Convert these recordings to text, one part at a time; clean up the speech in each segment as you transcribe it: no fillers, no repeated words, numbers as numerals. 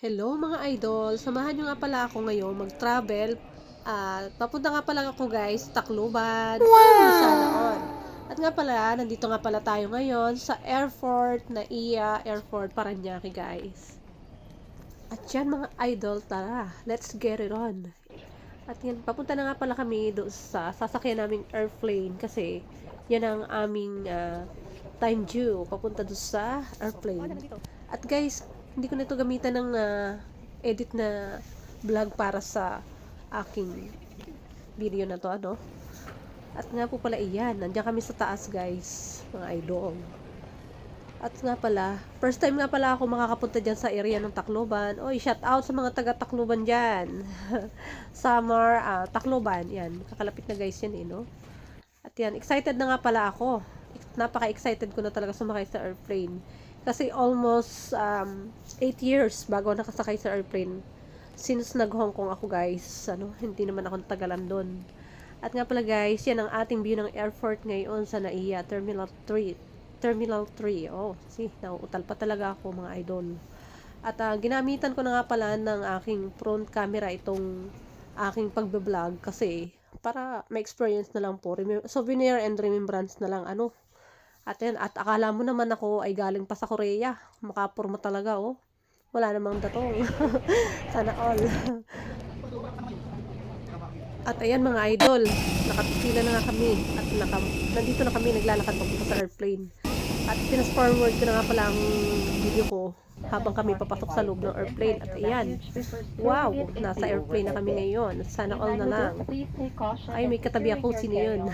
Hello mga idol, samahan nyo nga pala ako ngayon mag-travel. Papunta nga pala ako guys, Tacloban. Sana all. At nga pala, nandito nga pala tayo ngayon sa airport, NAIA Airport, Parañaque guys. At yan mga idol, tara, let's get it on. At yan, papunta na nga pala kami doon sa sasakyan naming airplane kasi yan ang aming time due, papunta doon sa airplane. At guys, hindi ko na ito gamitan ng edit na vlog para sa aking video na to, ano. At nga po pala iyan, nandiyan kami sa taas guys, mga idol. At nga pala, first time nga pala ako makakapunta dyan sa area ng Tacloban. Oy, shout out sa mga taga Tacloban dyan. Summer, Tacloban, yan. Kakalapit na guys yan no? At yan, excited na nga pala ako. Napaka-excited ko na talaga sumakay sa airplane. Kasi almost 8 years bago nakasakay sa airplane. Since nag-Hong Kong ako guys, hindi naman ako natagalan doon. At nga pala guys, yan ang ating view ng airport ngayon sa NAIA Terminal 3. Terminal 3. Oh, see, nauutal pa talaga ako mga idol. At ginamitan ko na nga pala ng aking front camera itong aking pagbe-vlog kasi para may experience na lang po. Souvenir and remembrance na lang At yan, at akala mo naman ako ay galing pa sa Korea. Makapurma talaga Wala namang datong. Sana all. At ayan mga idol, nakapila na nga kami at nandito na kami naglalakad papunta sa airplane. At pinas-forward ko na nga pala ang video ko habang kami papasok sa loob ng airplane. At ayan, wow, nasa airplane na kami ngayon. Sana all na lang. Ay, may katabi ako, sino yun?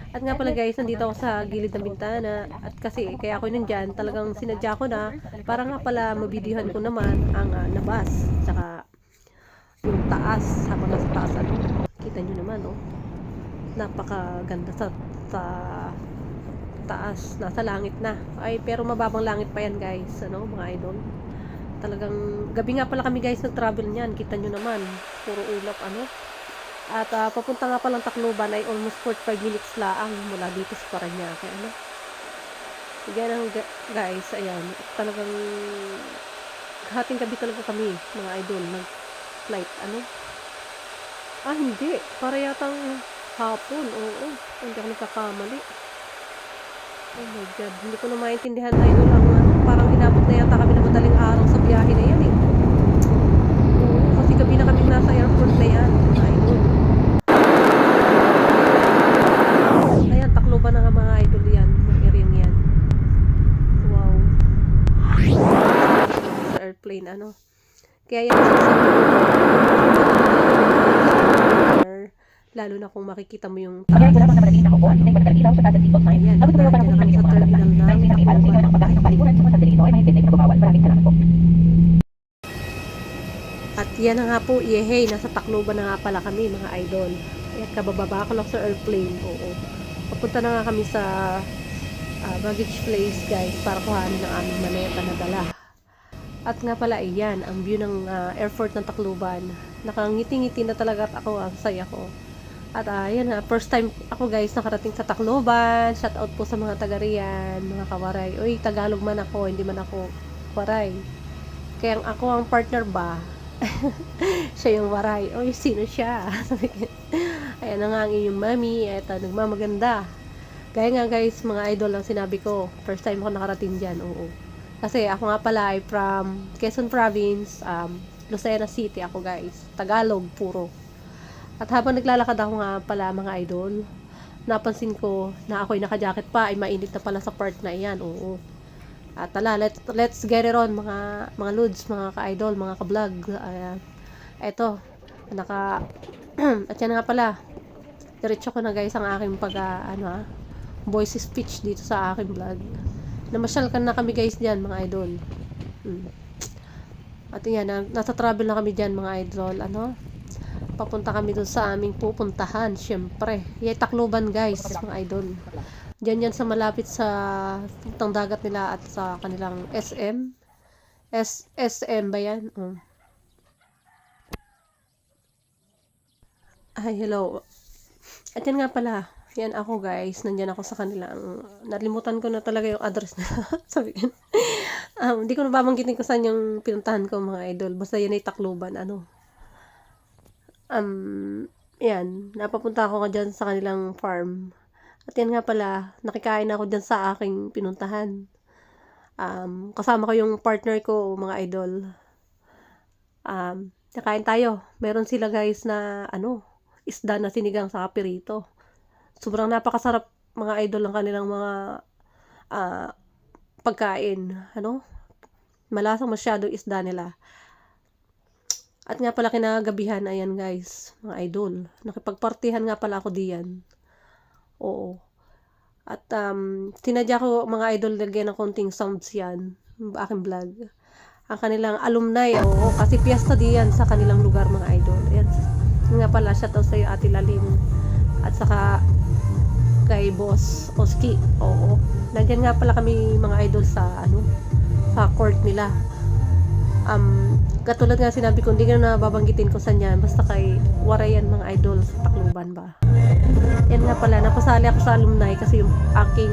At nga pala guys, nandito ako sa gilid ng bintana. At kasi, kaya ako nandyan, talagang sinadya ko na para nga pala mabidyohan ko naman ang labas. Tsaka yung taas, habang nasa taas kita nyo naman napakaganda sa taas, nasa langit na. Ay, pero mababang langit pa yan guys, mga idol. Talagang, gabi nga pala kami guys nag-travel niyan, kita nyo naman, puro ulap At papunta nga palang Tacloban ay almost 45 minutes lang mula dito sa Parañaque, Yan guys, ayan, talagang hating gabi talaga kami, mga idol, nag-flight, hindi, para yatang hapon, oo, hindi ako nagkakamali. Oh my God, hindi ko na maintindihan idol parang inabot na yata kami ng madaling araw sa biyahe na yan Oo, kasi gabi na kami nasa airport na yan, idol. Ayan, Tacloban na nga mga idol yan, yung area yan. Wow. Sa airplane, Kaya yan, lalo na kung makikita mo yung taas. Ayan, nakarating na kami sa terminal na. At yan na nga po, nasa Tacloban na nga pala kami mga idol. Ayan, kabababa ko lang sa airplane. Oo. Papunta na nga kami sa baggage place guys para kuhanin ang aming maleta na dala. At nga pala, iyan, ang view ng airport ng Tacloban. Nakangiti-ngiti na talaga at ako, ang saya ko. At ayan first time ako guys nakarating sa Tacloban. Shout out po sa mga taga riyan, mga kawaray. Uy, Tagalog man ako, hindi man ako waray. Kaya ako ang partner ba? Siya yung waray. Uy, sino siya? Ayan na nga ang inyong mami. Eto, nagmamaganda. Kaya nga guys, mga idol lang sinabi ko. First time ako nakarating dyan, oo. Kasi ako nga pala ay from Quezon Province, Lucena City ako guys. Tagalog, puro. At habang naglalakad ako nga pala mga idol, napansin ko na ako'y naka-jacket pa, ay mainit na pala sa part na iyan, oo. At let's get it on mga lods, mga ka-idol, mga ka-vlog. Eto, at yan nga pala, diretso ko na guys ang aking voice speech dito sa aking vlog. Namasyal ka na kami guys diyan mga idol. At yan, nasa travel na kami diyan mga idol, papunta kami doon sa aming pupuntahan, syempre. Tacloban guys, mga idol. Diyan yan sa malapit sa puntang dagat nila at sa kanilang SM. SM ba yan? Ay, hello. At yan nga pala, yan ako guys, nandyan ako sa kanilang, nalimutan ko na talaga yung address na sabi ko. Hindi ko na babanggitin ko saan yung pinuntahan ko mga idol. Basta yun ay Tacloban. Yan. Napapunta ako nga dyan sa kanilang farm. At yan nga pala, nakikain ako dyan sa aking pinuntahan. Kasama ko yung partner ko, mga idol. Nakain tayo. Meron sila guys na, isda na sinigang sa pirito. Sobrang napakasarap, mga idol, ng kanilang mga pagkain. Malasang masyado isda nila. At nga pala kinagabihan, ayan guys, mga idol. Nakipagpartihan nga pala ako diyan. Oo. At sinadya ko mga idol lagyan ng konting sounds yan. Aking vlog. Ang kanilang alumni, oo. Kasi piyesta diyan sa kanilang lugar mga idol. Ayan. Nga pala, shoutout sa'yo Ate Lalim. At saka kay Boss Oski. Oo. Nandiyan nga pala kami mga idol sa court nila. Katulad nga sinabi ko, hindi ko na babanggitin ko saan yan. Basta kay Warayan mga idol sa Tacloban ba. Yan nga pala, napasali ako sa alumni kasi yung aking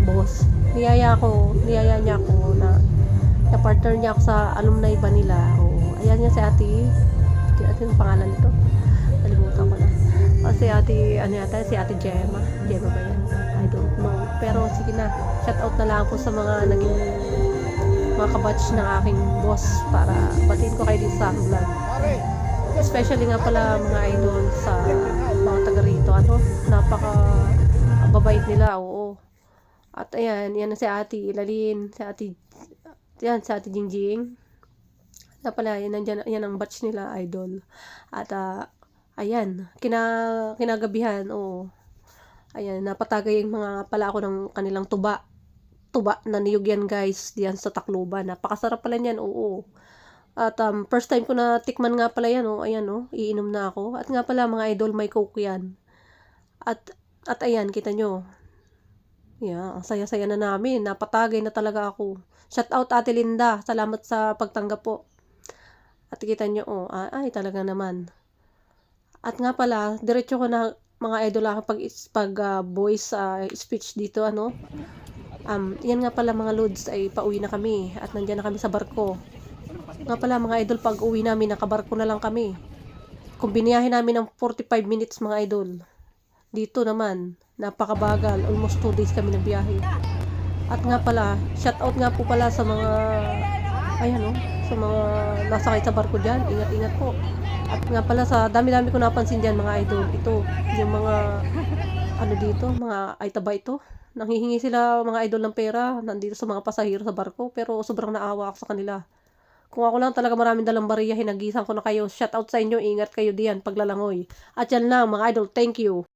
boss. Niyaya niya ako na partner niya ako sa alumni ba nila. Oo. Ayan niya si ate. Yung pangalan nito. Nalimutan ko na. Kasi si ate Gemma. Gemma ba yan? I don't know. Pero sige na, shout out na lang po sa mga naging mga kabatch ng aking boss para batiin ko kayo dito sa aking vlog. Especially nga pala mga idol sa mga taga rito. Napaka babait nila, oo. At ayan, yan na si ate Lalin, si ate Jingjing. Na pala, yan ang batch nila, idol. At ayan, kinagabihan, oo. Ayan, napatagay yung mga pala ako ng kanilang tuba na niyog yan guys, diyan sa Tacloban. Napakasarap pala niyan, oo. At first time ko na tikman nga pala yan, ayan, iinom na ako. At nga pala mga idol, may coke yan. At ayan, kita nyo. Yeah, ang saya-saya na namin. Napatagay na talaga ako. Shout out Ate Linda, salamat sa pagtanggap po. At kita nyo, ay talaga naman. At nga pala, diretso ko na mga idol ako pag voice speech dito, yan nga pala mga loads ay pauwi na kami at nandiyan na kami sa barko. Nga pala mga idol, pag uwi namin nakabarko na lang kami. Kung biniyahin namin ng 45 minutes mga idol, dito naman napakabagal, almost 2 days kami nagbiyahe. At nga pala, shout out nga po pala sa mga sa mga nasakay sa barko dyan, ingat-ingat po. At nga pala sa dami-dami ko napansin dyan mga idol, ito yung mga dito, mga aitaba ito. Nanghihingi sila mga idol ng pera nandito sa mga pasahero sa barko, pero sobrang naawa ako sa kanila. Kung ako lang talaga maraming dalang bariya, hinagisan ko na kayo. Shout out sa inyo, ingat kayo diyan paglalangoy. At yan lang mga idol, thank you.